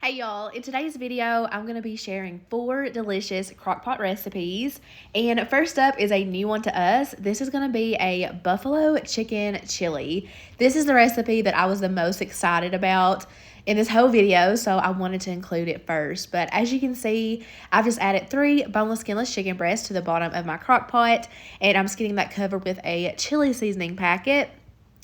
Hey y'all, in today's video, I'm going to be sharing 4 delicious crockpot recipes. And first up is a new one to us. This is going to be a buffalo chicken chili. This is the recipe that I was the most excited about in this whole video, so I wanted to include it first. But as you can see, I've just added 3 boneless, skinless chicken breasts to the bottom of my crockpot, and I'm just getting that covered with a chili seasoning packet,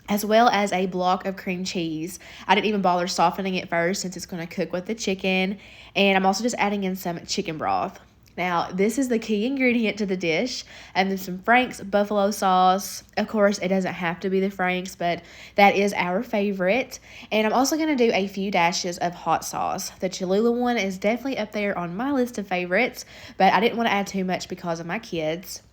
as well as a block of cream cheese. I didn't even bother softening it first since it's going to cook with the chicken. And I'm also just adding in some chicken broth. Now, this is the key ingredient to the dish. And then some Frank's buffalo sauce. Of course, it doesn't have to be the Frank's, but that is our favorite. And I'm also going to do a few dashes of hot sauce. The Cholula one is definitely up there on my list of favorites, but I didn't want to add too much because of my kids.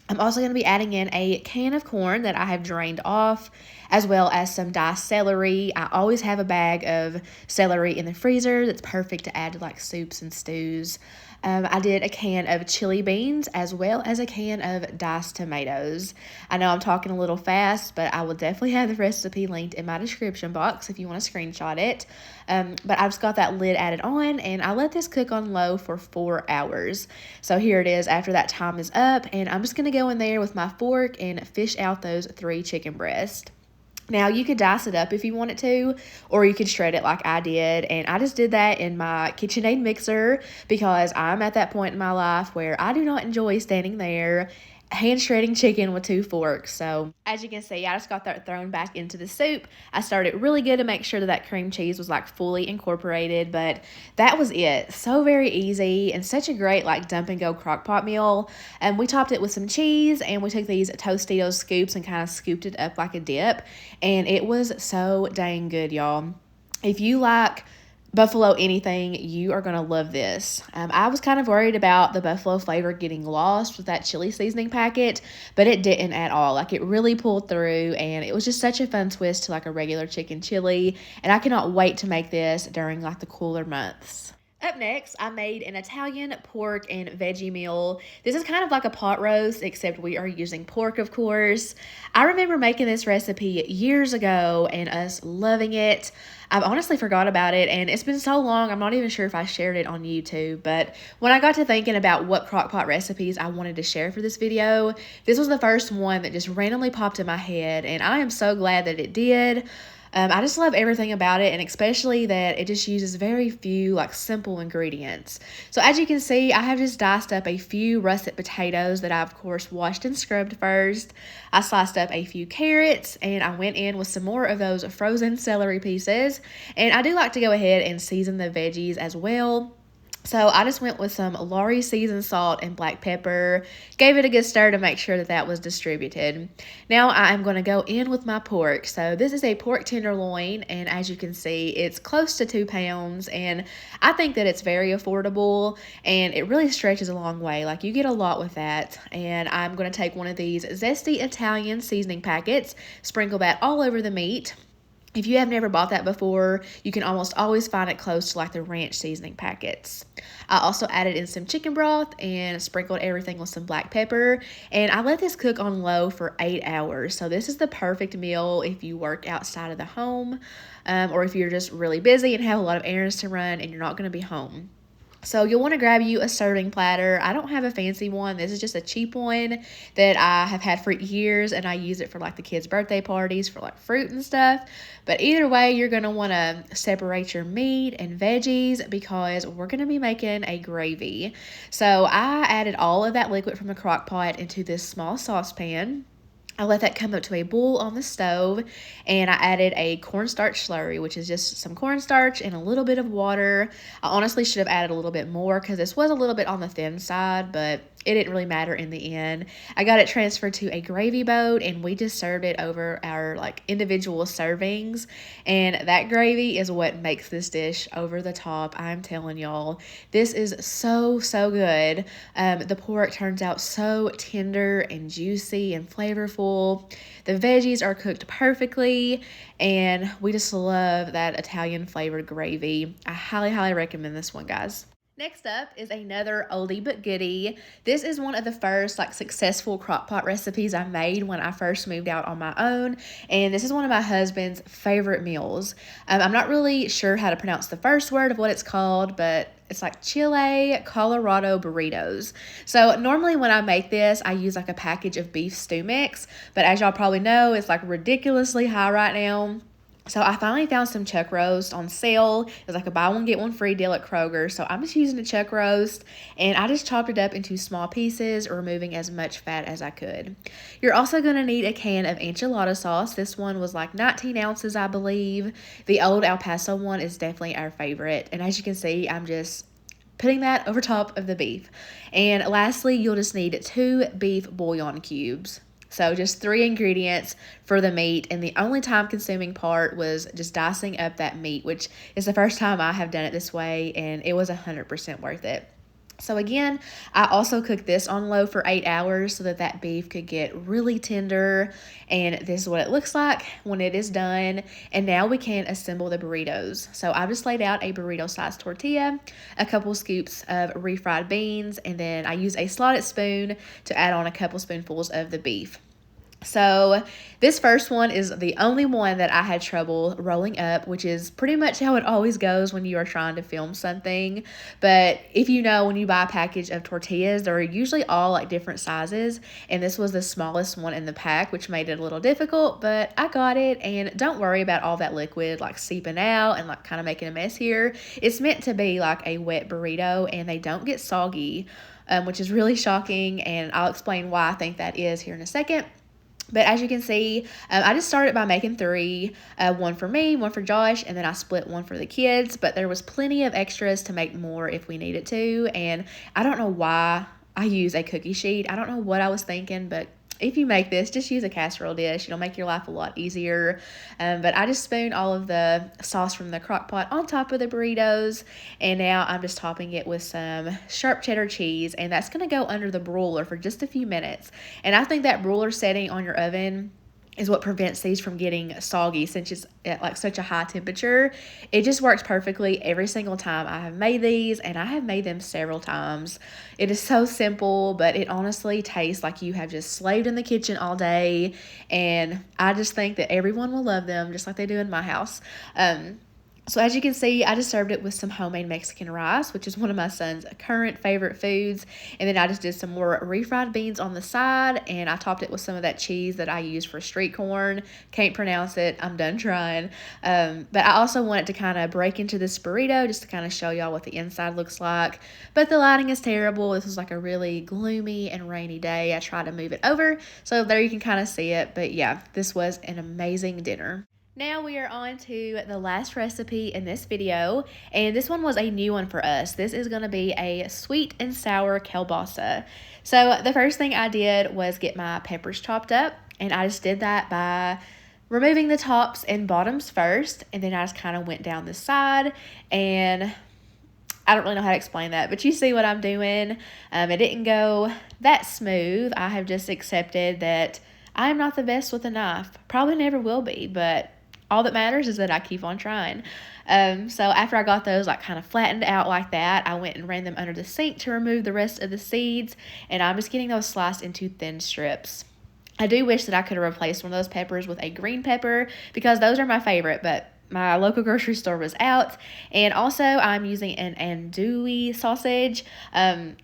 I'm also going to be adding in a can of corn that I have drained off, as well as some diced celery. I always have a bag of celery in the freezer that's perfect to add to like soups and stews. I did a can of chili beans as well as a can of diced tomatoes. I know I'm talking a little fast, but I will definitely have the recipe linked in my description box if you want to screenshot it. But I've just got that lid added on, and I let this cook on low for 4 hours. So here it is after that time is up, and I'm just going to go in there with my fork and fish out those 3 chicken breasts. Now, you could dice it up if you wanted to, or you could shred it like I did, and I just did that in my KitchenAid mixer because I'm at that point in my life where I do not enjoy standing there hand shredding chicken with 2 forks. So as you can see, I just got that thrown back into the soup. I started really good to make sure that cream cheese was like fully incorporated, but that was it. So very easy and such a great like dump and go crock pot meal. And we topped it with some cheese, and we took these Tostitos scoops and kind of scooped it up like a dip, and it was so dang good, y'all. If you like buffalo anything, you are going to love this. I was kind of worried about the buffalo flavor getting lost with that chili seasoning packet, but it didn't at all. Like, it really pulled through, and it was just such a fun twist to like a regular chicken chili, and I cannot wait to make this during like the cooler months. Up next, I made an Italian pork and veggie meal. This is kind of like a pot roast, except we are using pork, of course. I remember making this recipe years ago and us loving it. I've honestly forgot about it, and it's been so long, I'm not even sure if I shared it on YouTube. But when I got to thinking about what crockpot recipes I wanted to share for this video, this was the first one that just randomly popped in my head, and I am so glad that it did. I just love everything about it, and especially that it just uses very few like simple ingredients. So as you can see, I have just diced up a few russet potatoes that I of course washed and scrubbed first. I sliced up a few carrots, and I went in with some more of those frozen celery pieces. And I do like to go ahead and season the veggies as well. So I just went with some Lorry seasoned salt and black pepper, gave it a good stir to make sure that that was distributed. Now I'm going to go in with my pork. So this is a pork tenderloin, and as you can see, it's close to 2 pounds, and I think that it's very affordable, and it really stretches a long way. Like, you get a lot with that. And I'm going to take one of these zesty Italian seasoning packets, sprinkle that all over the meat. If you have never bought that before, you can almost always find it close to like the ranch seasoning packets. I also added in some chicken broth and sprinkled everything with some black pepper. And I let this cook on low for 8 hours. So this is the perfect meal if you work outside of the home, or if you're just really busy and have a lot of errands to run and you're not going to be home. So you'll want to grab you a serving platter. I don't have a fancy one. This is just a cheap one that I have had for years, and I use it for like the kids' birthday parties for like fruit and stuff. But either way, you're going to want to separate your meat and veggies because we're going to be making a gravy. So I added all of that liquid from the crock pot into this small saucepan. I let that come up to a boil on the stove, and I added a cornstarch slurry, which is just some cornstarch and a little bit of water. I honestly should have added a little bit more because this was a little bit on the thin side, but it didn't really matter in the end. I got it transferred to a gravy boat, and we just served it over our like individual servings, and that gravy is what makes this dish over the top. I'm telling y'all, this is so good. The pork turns out so tender and juicy and flavorful. The veggies are cooked perfectly, and we just love that Italian flavored gravy. I highly recommend this one, guys. Next up is another oldie but goodie. This is one of the first successful crock pot recipes I made when I first moved out on my own, and this is one of my husband's favorite meals. I'm not really sure how to pronounce the first word of what it's called, but it's like Chile Colorado Burritos. So normally when I make this, I use like a package of beef stew mix, but as y'all probably know, it's like ridiculously high right now. So I finally found some chuck roast on sale. It was like a buy one get one free deal at Kroger. So I'm just using a chuck roast, and I just chopped it up into small pieces, removing as much fat as I could. You're also going to need a can of enchilada sauce. This one was like 19 ounces, I believe. The old El Paso one is definitely our favorite. And as you can see, I'm just putting that over top of the beef. And lastly, you'll just need 2 beef bouillon cubes. So just 3 ingredients for the meat, and the only time consuming part was just dicing up that meat, which is the first time I have done it this way, and it was 100% worth it. So again, I also cooked this on low for 8 hours so that beef could get really tender, and this is what it looks like when it is done. And now we can assemble the burritos. So I've just laid out a burrito sized tortilla, a couple scoops of refried beans, and then I use a slotted spoon to add on a couple spoonfuls of the beef. So this first one is the only one that I had trouble rolling up, which is pretty much how it always goes when you are trying to film something. But if you know, when you buy a package of tortillas, they're usually all like different sizes, and this was the smallest one in the pack, which made it a little difficult, but I got it. And don't worry about all that liquid like seeping out and like kind of making a mess here. It's meant to be like a wet burrito, and they don't get soggy, which is really shocking, and I'll explain why I think that is here in a second. But as you can see, I just started by making 3, one for me, one for Josh, and then I split one for the kids. But there was plenty of extras to make more if we needed to. And I don't know why I use a cookie sheet. I don't know what I was thinking, but if you make this, just use a casserole dish. It'll make your life a lot easier. But I just spooned all of the sauce from the crock pot on top of the burritos. And now I'm just topping it with some sharp cheddar cheese. And that's going to go under the broiler for just a few minutes. And I think that broiler setting on your oven is what prevents these from getting soggy, since it's at like such a high temperature. It just works perfectly every single time I have made these, and I have made them several times. It is so simple, but it honestly tastes like you have just slaved in the kitchen all day, and I just think that everyone will love them just like they do in my house. So as you can see, I just served it with some homemade Mexican rice, which is one of my son's current favorite foods. And then I just did some more refried beans on the side, and I topped it with some of that cheese that I use for street corn. Can't pronounce it. I'm done trying. But I also wanted to kind of break into this burrito just to kind of show y'all what the inside looks like. But the lighting is terrible. This was like a really gloomy and rainy day. I tried to move it over so there you can kind of see it. But yeah, this was an amazing dinner. Now we are on to the last recipe in this video, and this one was a new one for us. This is going to be a sweet and sour kalbasa. So the first thing I did was get my peppers chopped up, and I just did that by removing the tops and bottoms first, and then I just kind of went down the side, and I don't really know how to explain that, but you see what I'm doing. It didn't go that smooth. I have just accepted that I'm not the best with a knife. Probably never will be, but all that matters is that I keep on trying. So after I got those like kind of flattened out like that, I went and ran them under the sink to remove the rest of the seeds, and I'm just getting those sliced into thin strips. I do wish that I could have replaced one of those peppers with a green pepper, because those are my favorite, but my local grocery store was out. And also I'm using an andouille sausage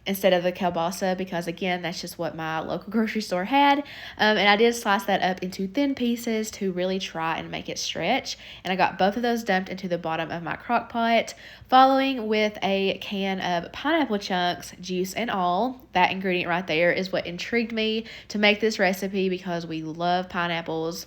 instead of the kielbasa, because again, that's just what my local grocery store had. And I did slice that up into thin pieces to really try and make it stretch. And I got both of those dumped into the bottom of my crock pot, following with a can of pineapple chunks, juice and all. That ingredient right there is what intrigued me to make this recipe, because we love pineapples.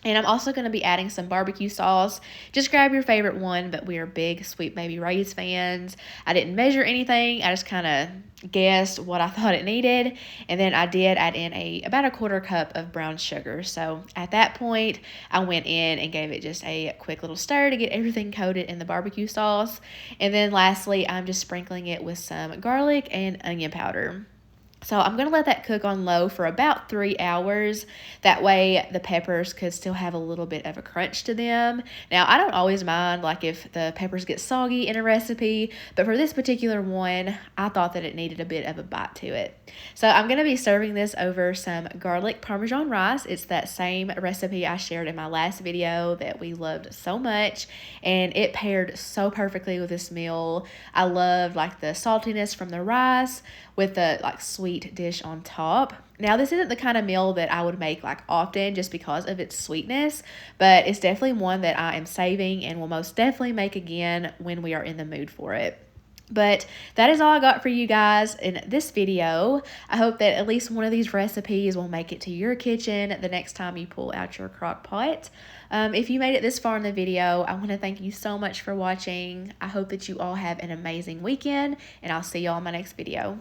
And I'm also going to be adding some barbecue sauce. Just grab your favorite one, but we are big Sweet Baby Ray's fans. I didn't measure anything. I just kind of guessed what I thought it needed. And then I did add in about a quarter cup of brown sugar. So at that point, I went in and gave it just a quick little stir to get everything coated in the barbecue sauce. And then lastly, I'm just sprinkling it with some garlic and onion powder. So I'm going to let that cook on low for about 3 hours. That way the peppers could still have a little bit of a crunch to them. Now, I don't always mind like if the peppers get soggy in a recipe, but for this particular one, I thought that it needed a bit of a bite to it. So I'm going to be serving this over some garlic Parmesan rice. It's that same recipe I shared in my last video that we loved so much, and it paired so perfectly with this meal. I loved like the saltiness from the rice with the like sweet dish on top. Now, this isn't the kind of meal that I would make like often just because of its sweetness, but it's definitely one that I am saving and will most definitely make again when we are in the mood for it. But that is all I got for you guys in this video. I hope that at least one of these recipes will make it to your kitchen the next time you pull out your crock pot. If you made it this far in the video, I want to thank you so much for watching. I hope that you all have an amazing weekend, and I'll see you all in my next video.